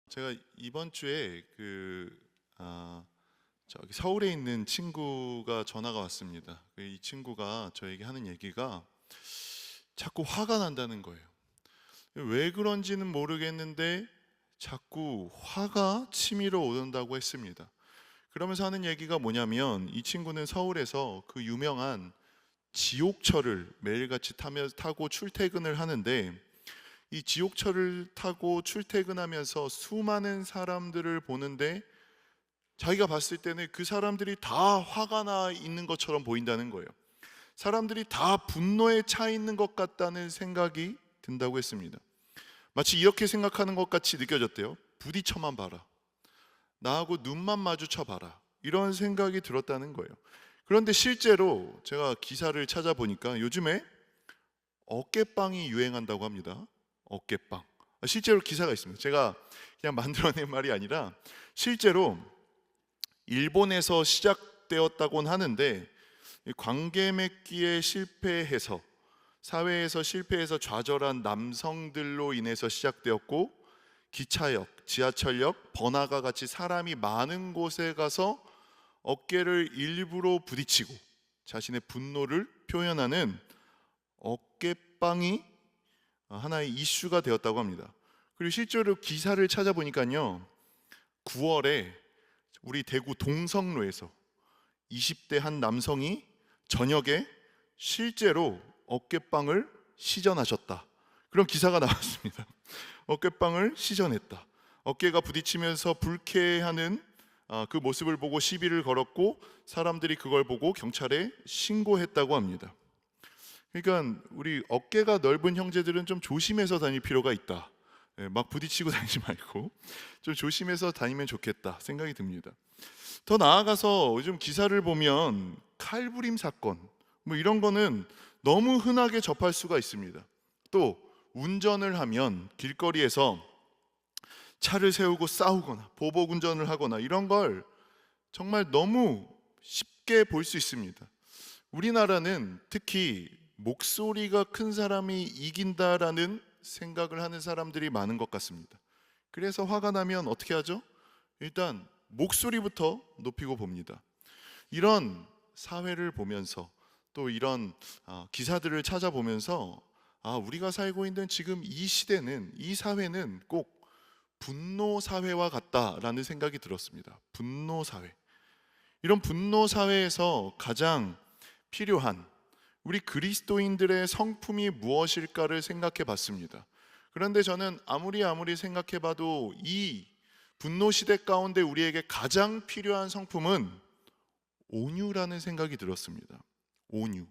제가 이번 주에 저기 서울에 있는 친구가 전화가 왔습니다. 이 친구가 저에게 하는 얘기가 자꾸 화가 난다는 거예요. 왜 그런지는 모르겠는데 자꾸 화가 치밀어 오른다고 했습니다. 그러면서 하는 얘기가 뭐냐면, 이 친구는 서울에서 그 유명한 지옥철을 매일같이 타고 출퇴근을 하는데, 이 지옥철을 타고 출퇴근하면서 수많은 사람들을 보는데 자기가 봤을 때는 그 사람들이 다 화가 나 있는 것처럼 보인다는 거예요. 사람들이 다 분노에 차 있는 것 같다는 생각이 든다고 했습니다. 마치 이렇게 생각하는 것 같이 느껴졌대요. 부딪혀만 봐라, 나하고 눈만 마주쳐 봐라, 이런 생각이 들었다는 거예요. 그런데 실제로 제가 기사를 찾아보니까 요즘에 어깨빵이 유행한다고 합니다. 어깨빵. 실제로 기사가 있습니다. 제가 그냥 만들어낸 말이 아니라 실제로 일본에서 시작되었다고는 하는데, 관계 맺기에 실패해서, 사회에서 실패해서 좌절한 남성들로 인해서 시작되었고, 기차역, 지하철역, 번화가 같이 사람이 많은 곳에 가서 어깨를 일부러 부딪히고 자신의 분노를 표현하는 어깨빵이 하나의 이슈가 되었다고 합니다. 그리고 실제로 기사를 찾아보니까요, 9월에 우리 대구 동성로에서 20대 한 남성이 저녁에 실제로 어깨빵을 시전하셨다, 그런 기사가 나왔습니다. 어깨빵을 시전했다. 어깨가 부딪히면서 불쾌해하는 그 모습을 보고 시비를 걸었고, 사람들이 그걸 보고 경찰에 신고했다고 합니다. 그러니까 우리 어깨가 넓은 형제들은 좀 조심해서 다닐 필요가 있다. 막 부딪히고 다니지 말고 좀 조심해서 다니면 좋겠다 생각이 듭니다. 더 나아가서 요즘 기사를 보면 칼부림 사건, 뭐 이런 거는 너무 흔하게 접할 수가 있습니다. 또 운전을 하면 길거리에서 차를 세우고 싸우거나 보복 운전을 하거나 이런 걸 정말 너무 쉽게 볼 수 있습니다. 우리나라는 특히 목소리가 큰 사람이 이긴다라는 생각을 하는 사람들이 많은 것 같습니다. 그래서 화가 나면 어떻게 하죠? 일단 목소리부터 높이고 봅니다. 이런 사회를 보면서, 또 이런 기사들을 찾아보면서 우리가 살고 있는 지금 이 시대는, 이 사회는 꼭 분노 사회와 같다라는 생각이 들었습니다. 분노 사회. 이런 분노 사회에서 가장 필요한 우리 그리스도인들의 성품이 무엇일까를 생각해 봤습니다. 그런데 저는 아무리 생각해 봐도 이 분노 시대 가운데 우리에게 가장 필요한 성품은 온유라는 생각이 들었습니다. 온유.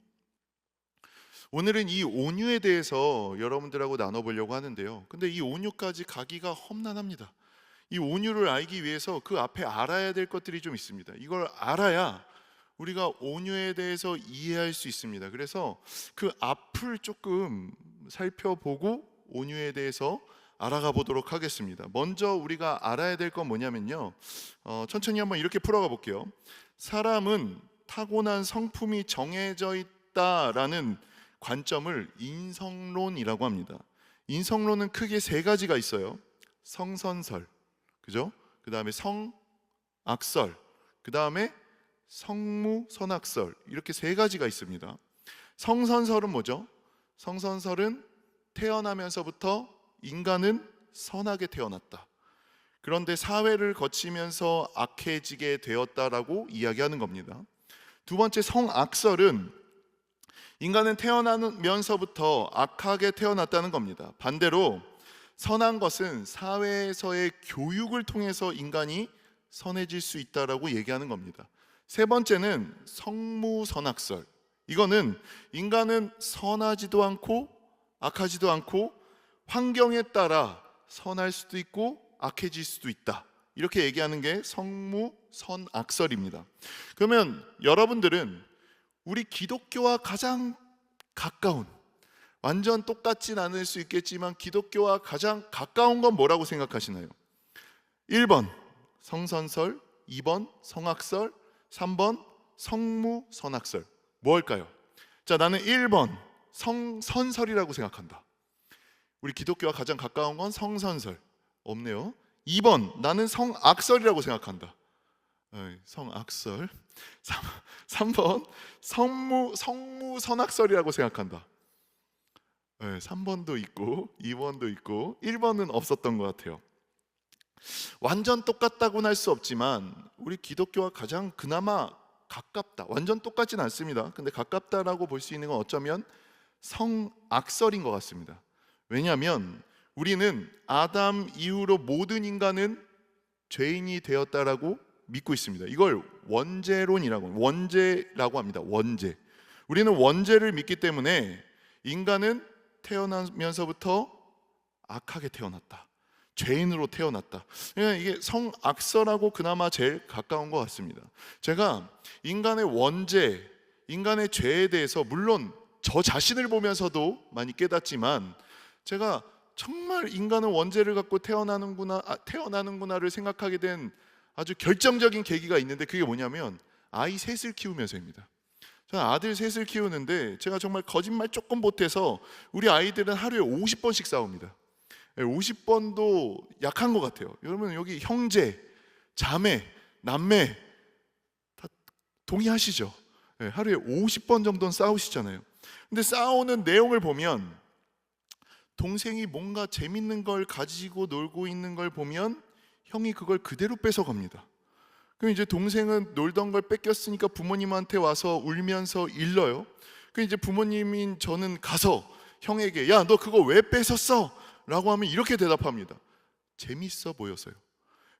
오늘은 이 온유에 대해서 여러분들하고 나눠보려고 하는데요. 근데 이 온유까지 가기가 험난합니다. 이 온유를 알기 위해서 그 앞에 알아야 될 것들이 좀 있습니다. 이걸 알아야 우리가 온유에 대해서 이해할 수 있습니다. 그래서 그 앞을 조금 살펴보고 온유에 대해서 알아가 보도록 하겠습니다. 먼저 우리가 알아야 될 건 뭐냐면요, 천천히 한번 이렇게 풀어가 볼게요. 사람은 타고난 성품이 정해져 있다라는 관점을 인성론이라고 합니다. 인성론은 크게 세 가지가 있어요. 성선설, 그죠? 그 다음에 성악설, 그 다음에 성무선악설, 이렇게 세 가지가 있습니다. 성선설은 뭐죠? 성선설은 태어나면서부터 인간은 선하게 태어났다, 그런데 사회를 거치면서 악해지게 되었다라고 이야기하는 겁니다. 두 번째 성악설은 인간은 태어나면서부터 악하게 태어났다는 겁니다. 반대로 선한 것은 사회에서의 교육을 통해서 인간이 선해질 수 있다라고 얘기하는 겁니다. 세 번째는 성무선악설. 이거는 인간은 선하지도 않고 악하지도 않고 환경에 따라 선할 수도 있고 악해질 수도 있다, 이렇게 얘기하는 게 성무선악설입니다. 그러면 여러분들은 우리 기독교와 가장 가까운, 완전 똑같진 않을 수 있겠지만 기독교와 가장 가까운 건 뭐라고 생각하시나요? 1번 성선설, 2번 성악설, 3번 성무선악설. 뭘까요? 자, 나는 1번 성선설이라고 생각한다. 우리 기독교와 가장 가까운 건 성선설. 없네요. 2번, 나는 성악설이라고 생각한다. 성악설. 3번, 성무선악설이라고 생각한다. 3번도 있고 2번도 있고 1번은 없었던 것 같아요. 완전 똑같다고는 할 수 없지만 우리 기독교와 가장 그나마 가깝다, 완전 똑같진 않습니다. 근데 가깝다라고 볼 수 있는 건 어쩌면 성악설인 것 같습니다. 왜냐하면 우리는 아담 이후로 모든 인간은 죄인이 되었다라고 믿고 있습니다. 이걸 원죄라고 합니다. 원죄. 우리는 원죄를 믿기 때문에 인간은 태어나면서부터 악하게 태어났다, 죄인으로 태어났다. 그러니까 이게 성악설하고 그나마 제일 가까운 것 같습니다. 제가 인간의 원죄, 인간의 죄에 대해서 물론 저 자신을 보면서도 많이 깨닫지만, 제가 정말 인간은 원죄를 갖고 태어나는구나를 생각하게 된 아주 결정적인 계기가 있는데, 그게 뭐냐면 아이 셋을 키우면서입니다. 저는 아들 셋을 키우는데 제가 정말 거짓말 조금 못해서 우리 아이들은 하루에 50번씩 싸웁니다. 50번도 약한 것 같아요. 여러분 여기 형제, 자매, 남매 다 동의하시죠? 하루에 50번 정도는 싸우시잖아요. 근데 싸우는 내용을 보면 동생이 뭔가 재밌는 걸 가지고 놀고 있는 걸 보면 형이 그걸 그대로 뺏어갑니다. 그럼 이제 동생은 놀던 걸 뺏겼으니까 부모님한테 와서 울면서 일러요. 그럼 이제 부모님인 저는 가서 형에게 야, 너 그거 왜 뺏었어? 라고 하면 이렇게 대답합니다. 재밌어 보여서요.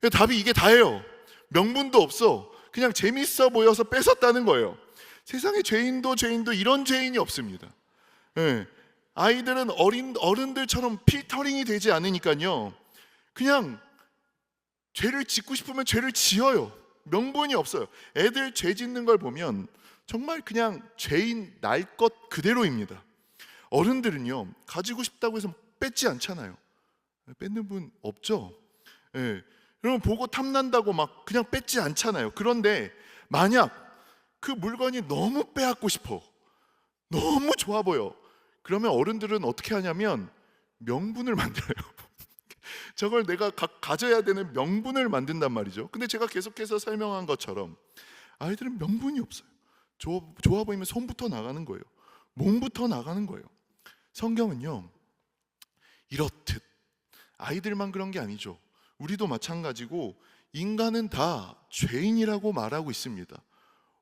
답이 이게 다예요. 명분도 없어. 그냥 재밌어 보여서 뺏었다는 거예요. 세상에 죄인도 이런 죄인이 없습니다. 아이들은 어른들처럼 필터링이 되지 않으니까요, 그냥 죄를 짓고 싶으면 죄를 지어요. 명분이 없어요. 애들 죄 짓는 걸 보면 정말 그냥 죄인 날 것 그대로입니다. 어른들은요, 가지고 싶다고 해서 뺏지 않잖아요. 뺏는 분 없죠? 여러분 보고 탐난다고 막 그냥 뺏지 않잖아요. 그런데 만약 그 물건이 너무 빼앗고 싶어, 너무 좋아 보여, 그러면 어른들은 어떻게 하냐면 명분을 만들어요. 저걸 내가 가져야 되는 명분을 만든단 말이죠. 근데 제가 계속해서 설명한 것처럼 아이들은 명분이 없어요. 좋아 보이면 손부터 나가는 거예요. 몸부터 나가는 거예요. 성경은요, 이렇듯 아이들만 그런 게 아니죠. 우리도 마찬가지고 인간은 다 죄인이라고 말하고 있습니다.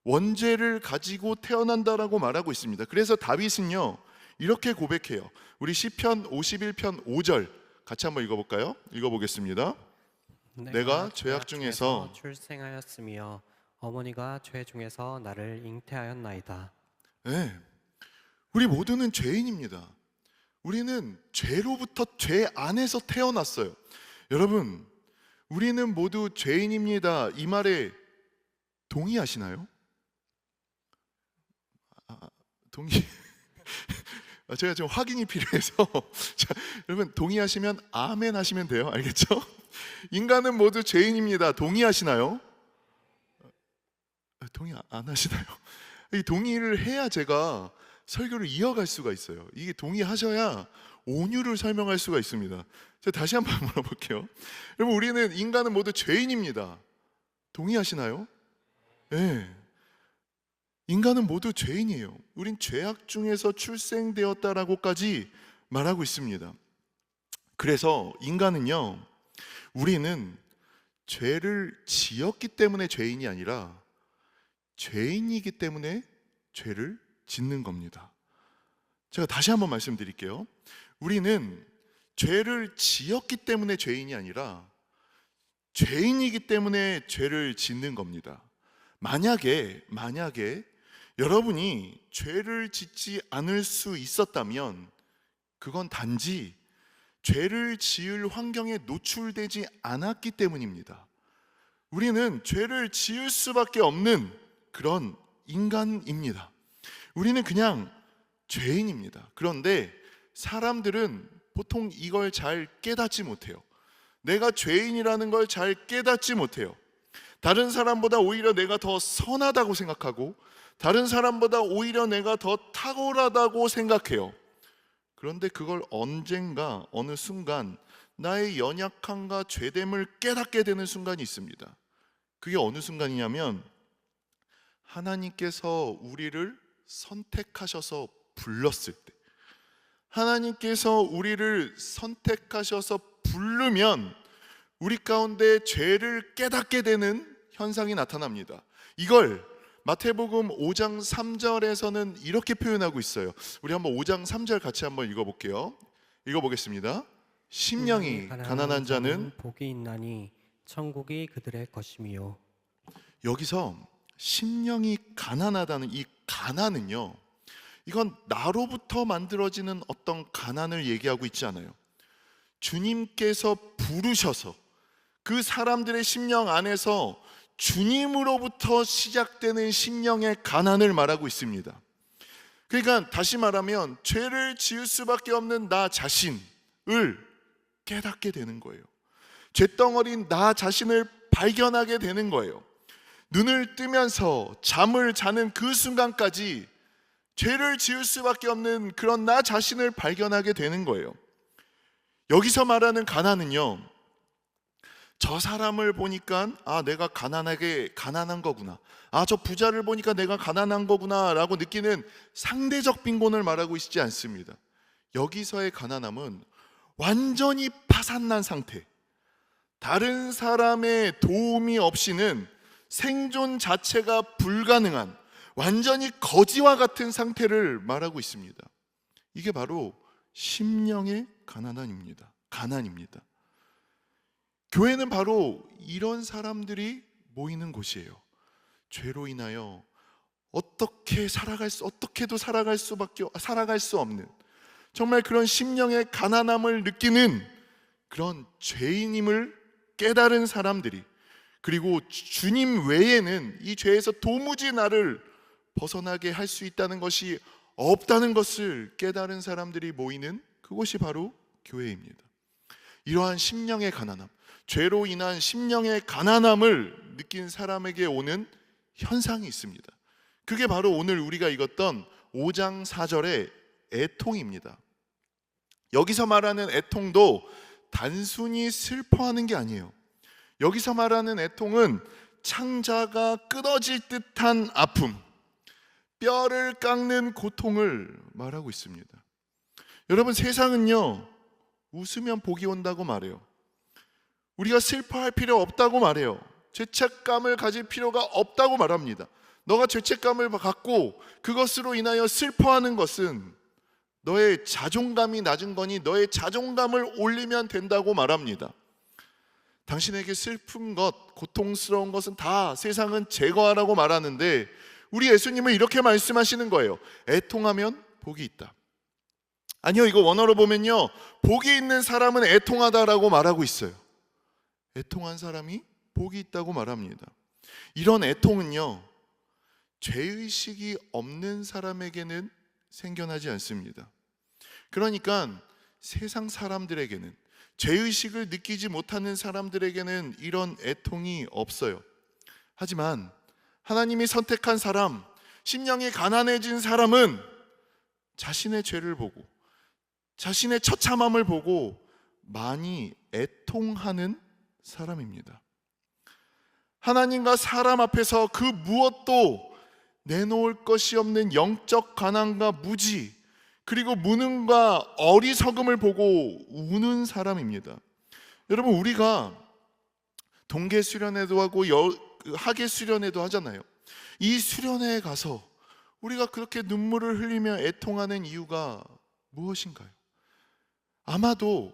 원죄를 가지고 태어난다라고 말하고 있습니다. 그래서 다윗은요 이렇게 고백해요. 우리 시편 51편 5절 같이 한번 읽어볼까요? 읽어보겠습니다. 내가 죄악 중에서 출생하였으며 어머니가 죄 중에서 나를 잉태하였나이다. 네, 우리 모두는 죄인입니다. 우리는 죄로부터 죄 안에서 태어났어요. 여러분, 우리는 모두 죄인입니다. 이 말에 동의하시나요? 동의. 제가 좀 확인이 필요해서 자, 여러분 동의하시면 아멘 하시면 돼요. 알겠죠? 인간은 모두 죄인입니다. 동의하시나요? 동의 안 하시나요? 이 동의를 해야 제가 설교를 이어갈 수가 있어요. 이게 동의하셔야 온유를 설명할 수가 있습니다. 제가 다시 한번 물어볼게요. 여러분, 우리는 인간은 모두 죄인입니다. 동의하시나요? 네. 인간은 모두 죄인이에요. 우린 죄악 중에서 출생되었다라고까지 말하고 있습니다. 그래서 인간은요, 우리는 죄를 지었기 때문에 죄인이 아니라 죄인이기 때문에 죄를 짓는 겁니다. 제가 다시 한번 말씀드릴게요. 우리는 죄를 지었기 때문에 죄인이 아니라 죄인이기 때문에 죄를 짓는 겁니다. 만약에 여러분이 죄를 짓지 않을 수 있었다면 그건 단지 죄를 지을 환경에 노출되지 않았기 때문입니다. 우리는 죄를 지을 수밖에 없는 그런 인간입니다. 우리는 그냥 죄인입니다. 그런데 사람들은 보통 이걸 잘 깨닫지 못해요. 내가 죄인이라는 걸 잘 깨닫지 못해요. 다른 사람보다 오히려 내가 더 선하다고 생각하고 다른 사람보다 오히려 내가 더 탁월하다고 생각해요. 그런데 그걸 언젠가 어느 순간 나의 연약함과 죄됨을 깨닫게 되는 순간이 있습니다. 그게 어느 순간이냐면 하나님께서 우리를 선택하셔서 불렀을 때, 하나님께서 우리를 선택하셔서 부르면 우리 가운데 죄를 깨닫게 되는 현상이 나타납니다. 이걸 마태복음 5장 3절에서는 이렇게 표현하고 있어요. 우리 한번 5장 3절 같이 한번 읽어볼게요. 읽어보겠습니다. 심령이 가난한 자는 복이 있나니 천국이 그들의 것임이요. 여기서 심령이 가난하다는 이 가난은요, 이건 나로부터 만들어지는 어떤 가난을 얘기하고 있지 않아요. 주님께서 부르셔서 그 사람들의 심령 안에서 주님으로부터 시작되는 심령의 가난을 말하고 있습니다. 그러니까 다시 말하면 죄를 지을 수밖에 없는 나 자신을 깨닫게 되는 거예요. 죄덩어리인 나 자신을 발견하게 되는 거예요. 눈을 뜨면서 잠을 자는 그 순간까지 죄를 지을 수밖에 없는 그런 나 자신을 발견하게 되는 거예요. 여기서 말하는 가난은요, 저 사람을 보니까 내가 가난한 거구나, 저 부자를 보니까 내가 가난한 거구나 라고 느끼는 상대적 빈곤을 말하고 있지 않습니다. 여기서의 가난함은 완전히 파산난 상태, 다른 사람의 도움이 없이는 생존 자체가 불가능한 완전히 거지와 같은 상태를 말하고 있습니다. 이게 바로 심령의 가난입니다. 교회는 바로 이런 사람들이 모이는 곳이에요. 죄로 인하여 어떻게도 살아갈 수 없는 정말 그런 심령의 가난함을 느끼는 그런 죄인임을 깨달은 사람들이, 그리고 주님 외에는 이 죄에서 도무지 나를 벗어나게 할 수 있다는 것이 없다는 것을 깨달은 사람들이 모이는 그곳이 바로 교회입니다. 이러한 심령의 가난함, 죄로 인한 심령의 가난함을 느낀 사람에게 오는 현상이 있습니다. 그게 바로 오늘 우리가 읽었던 5장 4절의 애통입니다. 여기서 말하는 애통도 단순히 슬퍼하는 게 아니에요. 여기서 말하는 애통은 창자가 끊어질 듯한 아픔, 뼈를 깎는 고통을 말하고 있습니다. 여러분, 세상은요, 웃으면 복이 온다고 말해요. 우리가 슬퍼할 필요 없다고 말해요. 죄책감을 가질 필요가 없다고 말합니다. 너가 죄책감을 갖고 그것으로 인하여 슬퍼하는 것은 너의 자존감이 낮은 거니 너의 자존감을 올리면 된다고 말합니다. 당신에게 슬픈 것, 고통스러운 것은 다 세상은 제거하라고 말하는데, 우리 예수님은 이렇게 말씀하시는 거예요. 애통하면 복이 있다. 아니요, 이거 원어로 보면요, 복이 있는 사람은 애통하다라고 말하고 있어요. 애통한 사람이 복이 있다고 말합니다. 이런 애통은요, 죄의식이 없는 사람에게는 생겨나지 않습니다. 그러니까 세상 사람들에게는, 죄의식을 느끼지 못하는 사람들에게는 이런 애통이 없어요. 하지만 하나님이 선택한 사람, 심령이 가난해진 사람은 자신의 죄를 보고 자신의 처참함을 보고 많이 애통하는 사람입니다. 하나님과 사람 앞에서 그 무엇도 내놓을 것이 없는 영적 가난과 무지, 그리고 무능과 어리석음을 보고 우는 사람입니다. 여러분, 우리가 동계 수련회도 하고 학예 수련회도 하잖아요. 이 수련회에 가서 우리가 그렇게 눈물을 흘리며 애통하는 이유가 무엇인가요? 아마도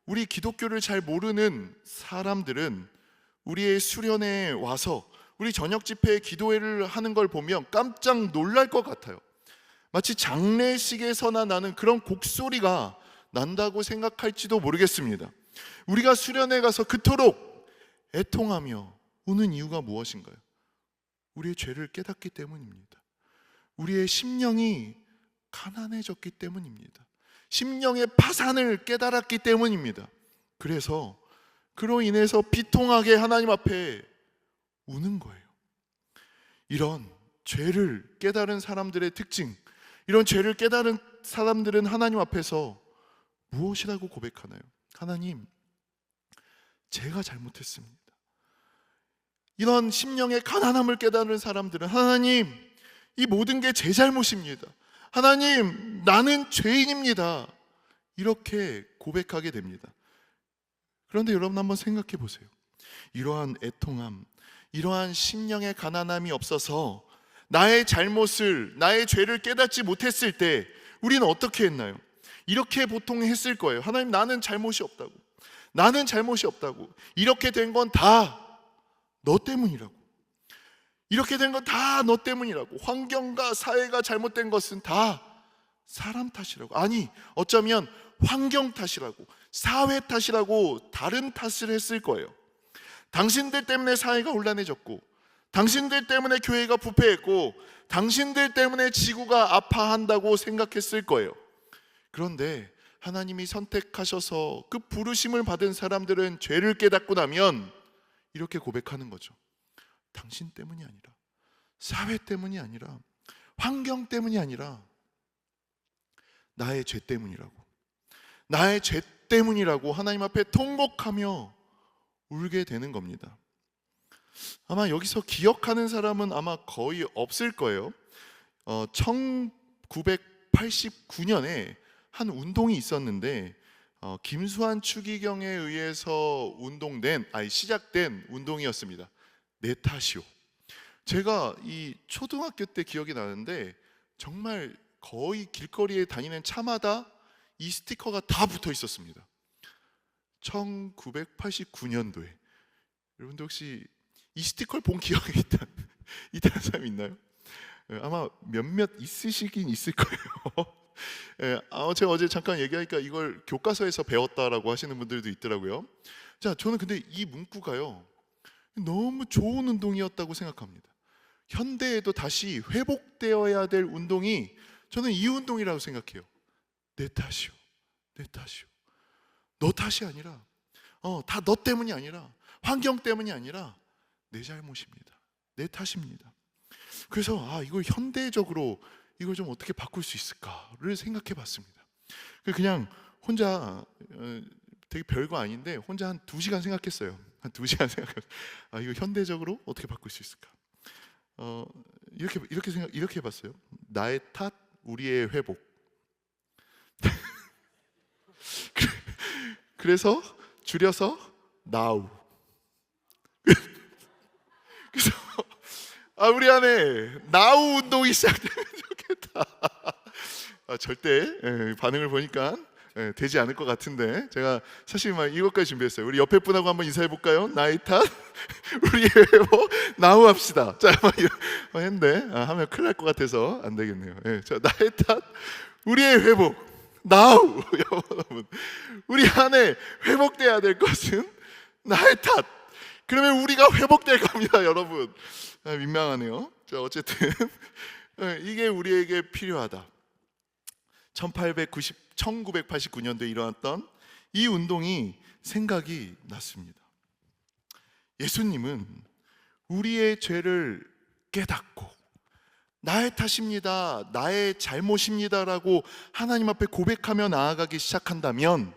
우리 기독교를 잘 모르는 사람들은 우리의 수련회에 와서 우리 저녁 집회 기도회를 하는 걸 보면 깜짝 놀랄 것 같아요. 마치 장례식에서나 나는 그런 곡소리가 난다고 생각할지도 모르겠습니다. 우리가 수련회 가서 그토록 애통하며 우는 이유가 무엇인가요? 우리의 죄를 깨닫기 때문입니다. 우리의 심령이 가난해졌기 때문입니다. 심령의 파산을 깨달았기 때문입니다. 그래서 그로 인해서 비통하게 하나님 앞에 우는 거예요. 이런 죄를 깨달은 사람들의 특징, 이런 죄를 깨달은 사람들은 하나님 앞에서 무엇이라고 고백하나요? 하나님, 제가 잘못했습니다. 이런 심령의 가난함을 깨달은 사람들은 하나님, 이 모든 게 제 잘못입니다. 하나님, 나는 죄인입니다. 이렇게 고백하게 됩니다. 그런데 여러분 한번 생각해 보세요. 이러한 애통함, 이러한 심령의 가난함이 없어서 나의 잘못을, 나의 죄를 깨닫지 못했을 때 우리는 어떻게 했나요? 이렇게 보통 했을 거예요. 하나님, 나는 잘못이 없다고. 나는 잘못이 없다고. 이렇게 된 건 다 너 때문이라고. 이렇게 된 건 다 너 때문이라고. 환경과 사회가 잘못된 것은 다 사람 탓이라고. 아니, 어쩌면 환경 탓이라고, 사회 탓이라고 다른 탓을 했을 거예요. 당신들 때문에 사회가 혼란해졌고, 당신들 때문에 교회가 부패했고, 당신들 때문에 지구가 아파한다고 생각했을 거예요. 그런데 하나님이 선택하셔서 그 부르심을 받은 사람들은 죄를 깨닫고 나면 이렇게 고백하는 거죠. 당신 때문이 아니라, 사회 때문이 아니라, 환경 때문이 아니라 나의 죄 때문이라고, 나의 죄 때문이라고 하나님 앞에 통곡하며 울게 되는 겁니다. 아마 여기서 기억하는 사람은 아마 거의 없을 거예요. 1989년에 한 운동이 있었는데 김수환 추기경에 의해서 시작된 운동이었습니다. 내 탓이요. 제가 이 초등학교 때 기억이 나는데 정말 거의 길거리에 다니는 차마다 이 스티커가 다 붙어 있었습니다. 1989년도에 여러분들 혹시 이 스티커를 본 기억이 있다는 사람이 있나요? 아마 몇몇 있으시긴 있을 거예요. 제가 어제 잠깐 얘기하니까 이걸 교과서에서 배웠다라고 하시는 분들도 있더라고요. 자, 저는 근데 이 문구가요, 너무 좋은 운동이었다고 생각합니다. 현대에도 다시 회복되어야 될 운동이 저는 이 운동이라고 생각해요. 내 탓이요, 내 탓이요. 너 탓이 아니라, 다 너 때문이 아니라, 환경 때문이 아니라 내 잘못입니다. 내 탓입니다. 그래서 이걸 현대적으로 이걸 좀 어떻게 바꿀 수 있을까를 생각해 봤습니다. 그냥 혼자 되게 별거 아닌데 혼자 한 2시간 생각했어요. 한 2시간 생각했어요. 이거 현대적으로 어떻게 바꿀 수 있을까? 이렇게 해봤어요. 나의 탓, 우리의 회복. 그래서 줄여서 now. 그래서 우리 안에 now 운동이 시작되면 좋겠다. 절대 반응을 보니까 되지 않을 것 같은데 제가 사실 이것까지 준비했어요. 우리 옆에 분하고 한번 인사해 볼까요? 나의 탓, 우리의 회복, now 합시다. 자, 했는데 하면 큰일 날 것 같아서 안 되겠네요. 자, 나의 탓, 우리의 회복, now. 여러분, 우리 안에 회복돼야 될 것은 나의 탓. 그러면 우리가 회복될 겁니다, 여러분. 민망하네요. 자, 어쨌든 이게 우리에게 필요하다. 1989년도에 일어났던 이 운동이 생각이 났습니다. 예수님은 우리의 죄를 깨닫고 나의 탓입니다, 나의 잘못입니다라고 하나님 앞에 고백하며 나아가기 시작한다면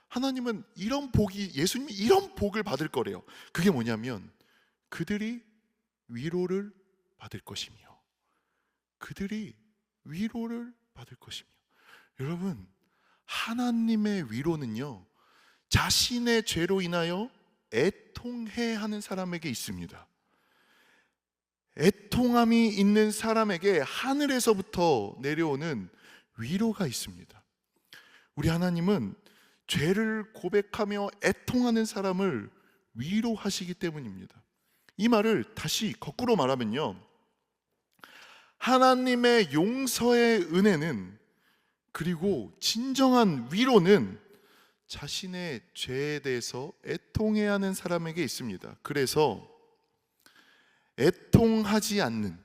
하나님은 예수님이 이런 복을 받을 거래요. 그게 뭐냐면 그들이 위로를 받을 것이며, 그들이 위로를 받을 것이며. 여러분, 하나님의 위로는요, 자신의 죄로 인하여 애통해 하는 사람에게 있습니다. 애통함이 있는 사람에게 하늘에서부터 내려오는 위로가 있습니다. 우리 하나님은 죄를 고백하며 애통하는 사람을 위로하시기 때문입니다. 이 말을 다시 거꾸로 말하면요, 하나님의 용서의 은혜는, 그리고 진정한 위로는 자신의 죄에 대해서 애통해야 하는 사람에게 있습니다. 그래서 애통하지 않는,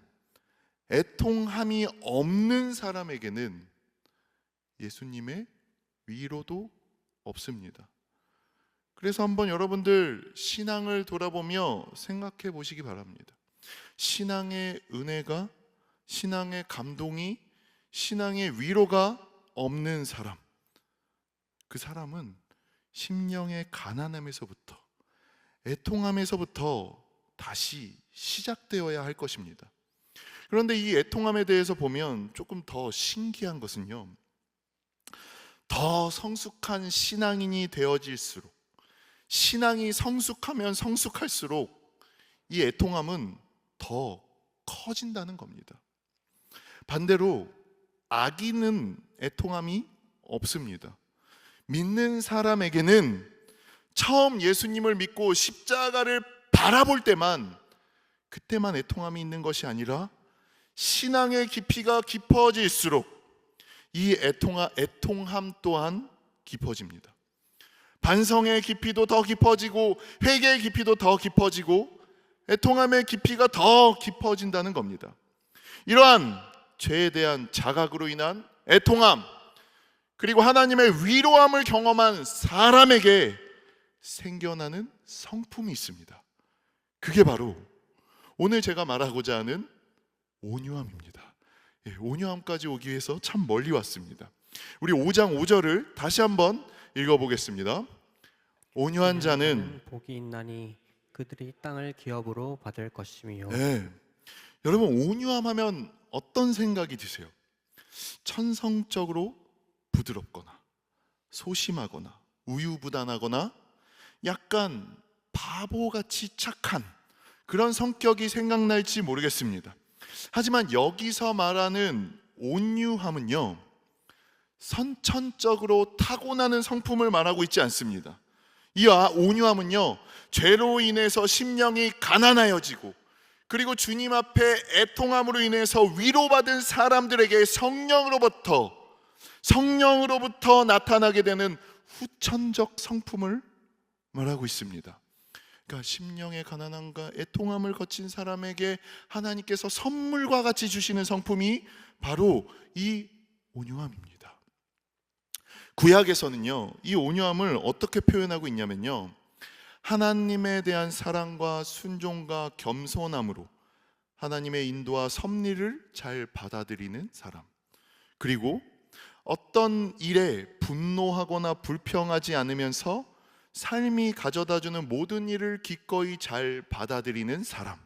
애통함이 없는 사람에게는 예수님의 위로도 없습니다. 그래서 한번 여러분들 신앙을 돌아보며 생각해 보시기 바랍니다. 신앙의 은혜가, 신앙의 감동이, 신앙의 위로가 없는 사람, 그 사람은 심령의 가난함에서부터, 애통함에서부터 다시 시작되어야 할 것입니다. 그런데 이 애통함에 대해서 보면 조금 더 신기한 것은요, 더 성숙한 신앙인이 되어질수록, 신앙이 성숙하면 성숙할수록 이 애통함은 더 커진다는 겁니다. 반대로 악인은 애통함이 없습니다. 믿는 사람에게는 처음 예수님을 믿고 십자가를 바라볼 때만, 그때만 애통함이 있는 것이 아니라 신앙의 깊이가 깊어질수록 이 애통함 또한 깊어집니다. 반성의 깊이도 더 깊어지고 회개의 깊이도 더 깊어지고 애통함의 깊이가 더 깊어진다는 겁니다. 이러한 죄에 대한 자각으로 인한 애통함, 그리고 하나님의 위로함을 경험한 사람에게 생겨나는 성품이 있습니다. 그게 바로 오늘 제가 말하고자 하는 온유함입니다. 온유함까지 오기 위해서 참 멀리 왔습니다. 우리 5장 5절을 다시 한번 읽어보겠습니다. 온유한 자는 복이 있나니 그들이 땅을 기업으로 받을 것이며. 여러분, 온유함 하면 어떤 생각이 드세요? 천성적으로 부드럽거나 소심하거나 우유부단하거나 약간 바보같이 착한 그런 성격이 생각날지 모르겠습니다. 하지만 여기서 말하는 온유함은요, 선천적으로 타고나는 성품을 말하고 있지 않습니다. 이 온유함은요, 죄로 인해서 심령이 가난하여지고, 그리고 주님 앞에 애통함으로 인해서 위로받은 사람들에게 성령으로부터 나타나게 되는 후천적 성품을 말하고 있습니다. 그러니까 심령의 가난함과 애통함을 거친 사람에게 하나님께서 선물과 같이 주시는 성품이 바로 이 온유함입니다. 구약에서는요, 이 온유함을 어떻게 표현하고 있냐면요, 하나님에 대한 사랑과 순종과 겸손함으로 하나님의 인도와 섭리를 잘 받아들이는 사람, 그리고 어떤 일에 분노하거나 불평하지 않으면서 삶이 가져다주는 모든 일을 기꺼이 잘 받아들이는 사람,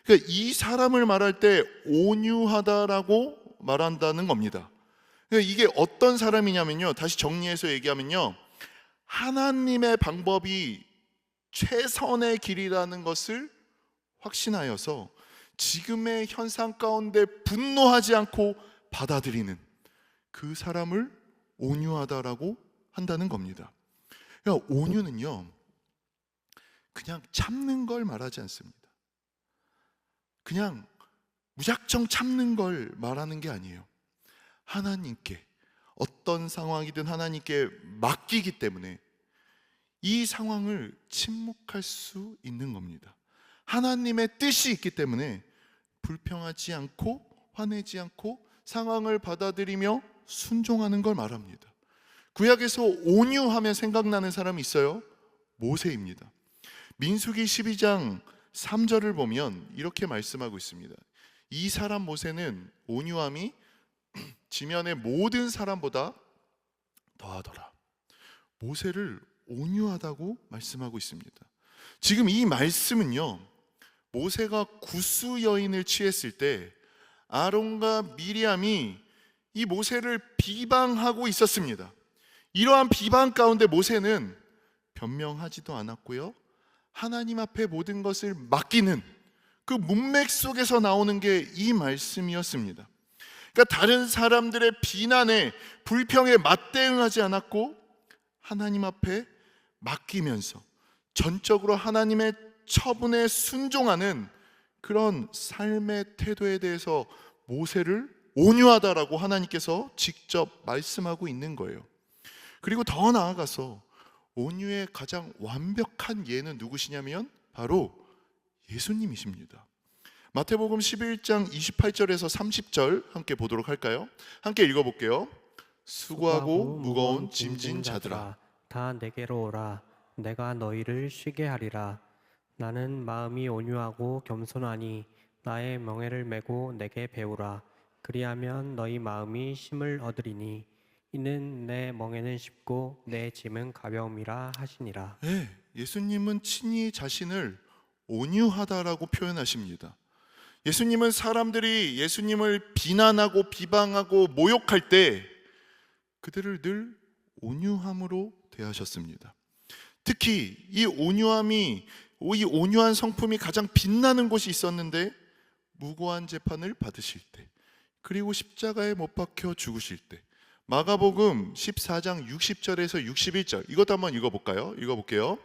그러니까 이 사람을 말할 때 온유하다라고 말한다는 겁니다. 그러니까 이게 어떤 사람이냐면요, 다시 정리해서 얘기하면요, 하나님의 방법이 최선의 길이라는 것을 확신하여서 지금의 현상 가운데 분노하지 않고 받아들이는 그 사람을 온유하다라고 한다는 겁니다. 그러니까 온유는요, 그냥 참는 걸 말하지 않습니다. 그냥 무작정 참는 걸 말하는 게 아니에요. 하나님께, 어떤 상황이든 하나님께 맡기기 때문에 이 상황을 침묵할 수 있는 겁니다. 하나님의 뜻이 있기 때문에 불평하지 않고 화내지 않고 상황을 받아들이며 순종하는 걸 말합니다. 구약에서 온유하면 생각나는 사람이 있어요. 모세입니다. 민수기 12장 3절을 보면 이렇게 말씀하고 있습니다. 이 사람 모세는 온유함이 지면의 모든 사람보다 더하더라. 모세를 온유하다고 말씀하고 있습니다. 지금 이 말씀은요, 모세가 구스 여인을 취했을 때 아론과 미리암이 이 모세를 비방하고 있었습니다. 이러한 비방 가운데 모세는 변명하지도 않았고요, 하나님 앞에 모든 것을 맡기는 그 문맥 속에서 나오는 게 이 말씀이었습니다. 그러니까 다른 사람들의 비난에 불평에 맞대응하지 않았고 하나님 앞에 맡기면서 전적으로 하나님의 처분에 순종하는 그런 삶의 태도에 대해서 모세를 온유하다라고 하나님께서 직접 말씀하고 있는 거예요. 그리고 더 나아가서 온유의 가장 완벽한 예는 누구시냐면 바로 예수님이십니다. 마태복음 11장 28절에서 30절 함께 보도록 할까요? 함께 읽어볼게요. 수고하고 무거운 짐진 자들아, 다 내게로 오라. 내가 너희를 쉬게 하리라. 나는 마음이 온유하고 겸손하니 나의 멍에를 메고 내게 배우라. 그리하면 너희 마음이 쉼을 얻으리니 이는 내 멍에는 쉽고 내 짐은 가벼움이라 하시니라. 네, 예수님은 친히 자신을 온유하다라고 표현하십니다. 예수님은 사람들이 예수님을 비난하고 비방하고 모욕할 때 그들을 늘 온유함으로 대하셨습니다. 특히 이 온유한 성품이 가장 빛나는 곳이 있었는데, 무고한 재판을 받으실 때, 그리고 십자가에 못 박혀 죽으실 때. 마가복음 14장 60절에서 61절, 이것도 한번 읽어볼게요.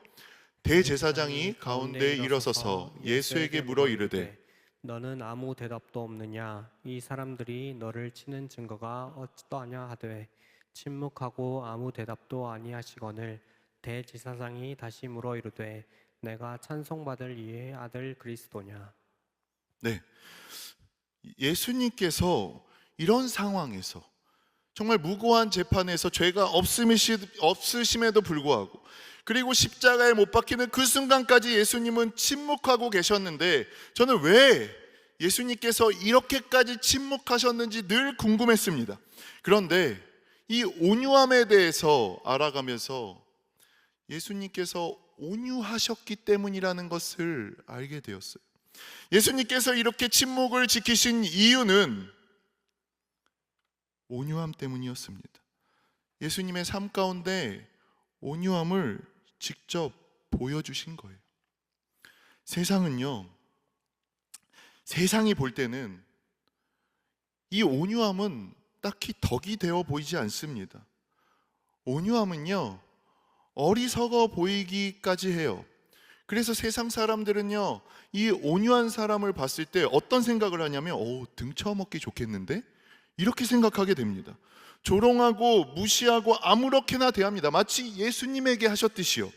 대제사장이 가운데 일어서서 예수에게 물어 이르되 너는 아무 대답도 없느냐? 이 사람들이 너를 치는 증거가 어떠하냐 하되 침묵하고 아무 대답도 아니하시거늘 대제사장이 다시 물어 이르되 내가 찬송받을 이의 아들 그리스도냐? 네, 예수님께서 이런 상황에서 정말 무고한 재판에서 죄가 없으심에도 불구하고, 그리고 십자가에 못 박히는 그 순간까지 예수님은 침묵하고 계셨는데, 저는 왜 예수님께서 이렇게까지 침묵하셨는지 늘 궁금했습니다. 그런데 이 온유함에 대해서 알아가면서 예수님께서 온유하셨기 때문이라는 것을 알게 되었어요. 예수님께서 이렇게 침묵을 지키신 이유는 온유함 때문이었습니다. 예수님의 삶 가운데 온유함을 직접 보여주신 거예요. 세상이 볼 때는 이 온유함은 딱히 덕이 되어 보이지 않습니다. 온유함은요, 어리석어 보이기까지 해요. 그래서 세상 사람들은요, 이 온유한 사람을 봤을 때 어떤 생각을 하냐면, 등 쳐먹기 좋겠는데? 이렇게 생각하게 됩니다. 조롱하고 무시하고 아무렇게나 대합니다. 마치 예수님에게 하셨듯이요.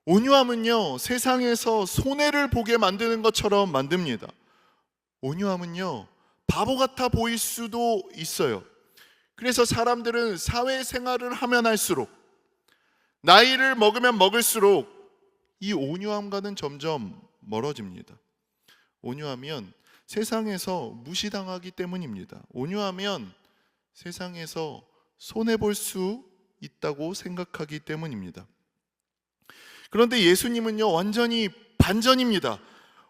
온유함은요, 세상에서 손해를 보게 만드는 것처럼 만듭니다. 온유함은요, 바보 같아 보일 수도 있어요. 그래서 사람들은 사회생활을 하면 할수록, 나이를 먹으면 먹을수록 이 온유함과는 점점 멀어집니다. 온유하면 세상에서 무시당하기 때문입니다. 온유하면 세상에서 손해볼 수 있다고 생각하기 때문입니다. 그런데 예수님은요, 완전히 반전입니다.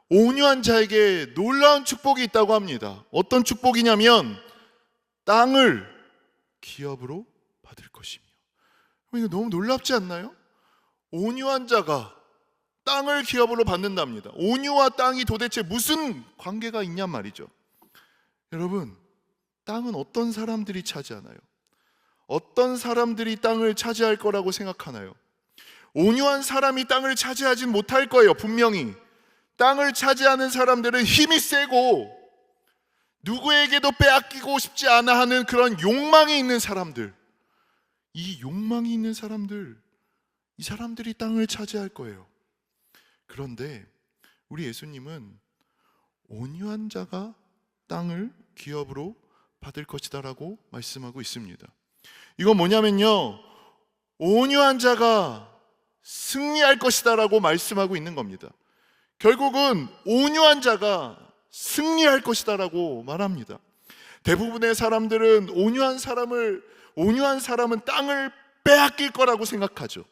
온유한 자에게 놀라운 축복이 있다고 합니다. 어떤 축복이냐면 땅을 기업으로 받을 것이며. 이거 너무 놀랍지 않나요? 온유한 자가 땅을 기업으로 받는답니다. 온유와 땅이 도대체 무슨 관계가 있냔 말이죠. 여러분, 땅은 어떤 사람들이 차지하나요? 어떤 사람들이 땅을 차지할 거라고 생각하나요? 온유한 사람이 땅을 차지하진 못할 거예요. 분명히 땅을 차지하는 사람들은 힘이 세고 누구에게도 빼앗기고 싶지 않아 하는 그런 욕망이 있는 사람들, 이 욕망이 있는 사람들, 이 사람들이 땅을 차지할 거예요. 그런데 우리 예수님은 온유한 자가 땅을 기업으로 받을 것이다 라고 말씀하고 있습니다. 이건 뭐냐면요, 온유한 자가 승리할 것이다 라고 말씀하고 있는 겁니다. 결국은 온유한 자가 승리할 것이다 라고 말합니다. 대부분의 사람들은 온유한 사람은 땅을 빼앗길 거라고 생각하죠.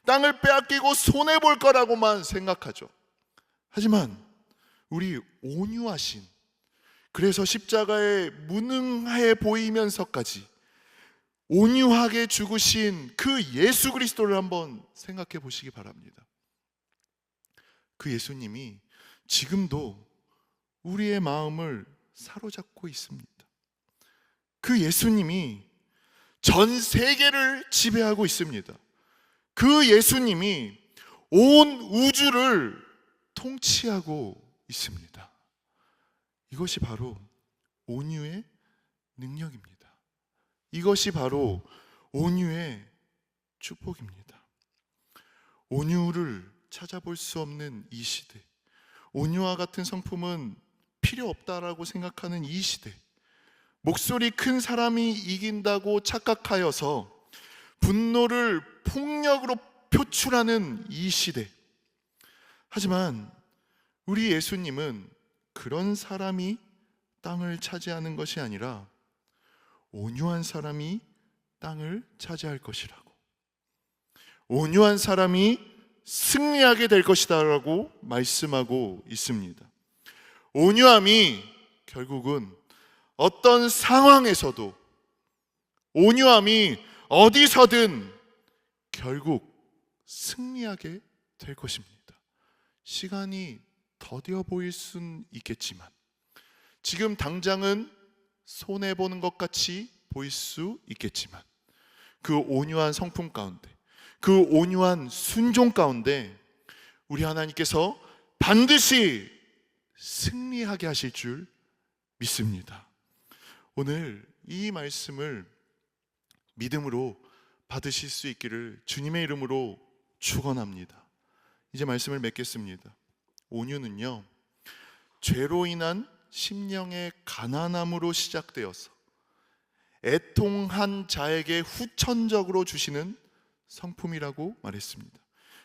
땅을 빼앗기고 손해볼 거라고만 생각하죠. 하지만 우리 온유하신, 그래서 십자가에 무능해 보이면서까지 온유하게 죽으신 그 예수 그리스도를 한번 생각해 보시기 바랍니다. 그 예수님이 지금도 우리의 마음을 사로잡고 있습니다. 그 예수님이 전 세계를 지배하고 있습니다. 그 예수님이 온 우주를 통치하고 있습니다. 이것이 바로 온유의 능력입니다. 이것이 바로 온유의 축복입니다. 온유를 찾아볼 수 없는 이 시대, 온유와 같은 성품은 필요 없다라고 생각하는 이 시대, 목소리 큰 사람이 이긴다고 착각하여서 분노를 폭력으로 표출하는 이 시대. 하지만 우리 예수님은 그런 사람이 땅을 차지하는 것이 아니라 온유한 사람이 땅을 차지할 것이라고, 온유한 사람이 승리하게 될 것이다라고 말씀하고 있습니다. 온유함이 결국은 어떤 상황에서도, 온유함이 어디서든 결국 승리하게 될 것입니다. 시간이 더뎌 보일 순 있겠지만, 지금 당장은 손해보는 것 같이 보일 수 있겠지만, 그 온유한 성품 가운데, 그 온유한 순종 가운데 우리 하나님께서 반드시 승리하게 하실 줄 믿습니다. 오늘 이 말씀을 믿음으로 받으실 수 있기를 주님의 이름으로 축원합니다. 이제 말씀을 맺겠습니다. 온유는요, 죄로 인한 심령의 가난함으로 시작되어서 애통한 자에게 후천적으로 주시는 성품이라고 말했습니다.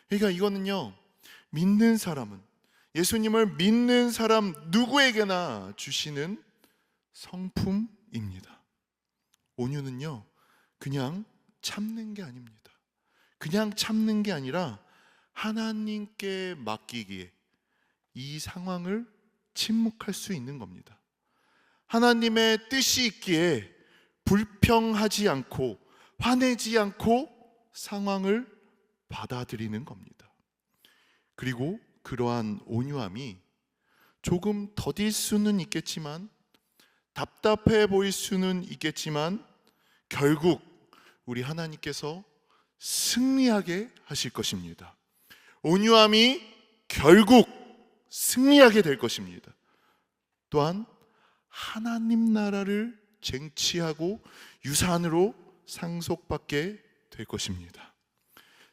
그러니까 이거는요, 믿는 사람은, 예수님을 믿는 사람 누구에게나 주시는 성품입니다. 온유는요, 그냥 참는 게 아닙니다. 그냥 참는 게 아니라 하나님께 맡기기에 이 상황을 침묵할 수 있는 겁니다. 하나님의 뜻이 있기에 불평하지 않고 화내지 않고 상황을 받아들이는 겁니다. 그리고 그러한 온유함이 조금 더딜 수는 있겠지만, 답답해 보일 수는 있겠지만, 결국 우리 하나님께서 승리하게 하실 것입니다. 온유함이 결국 승리하게 될 것입니다. 또한 하나님 나라를 쟁취하고 유산으로 상속받게 될 것입니다.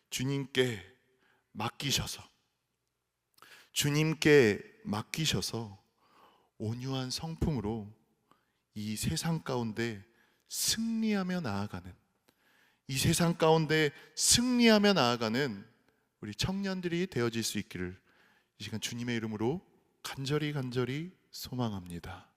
주님께 맡기셔서 온유한 성품으로 이 세상 가운데 승리하며 나아가는, 이 세상 가운데 승리하며 나아가는 우리 청년들이 되어질 수 있기를 이 시간 주님의 이름으로 간절히 소망합니다.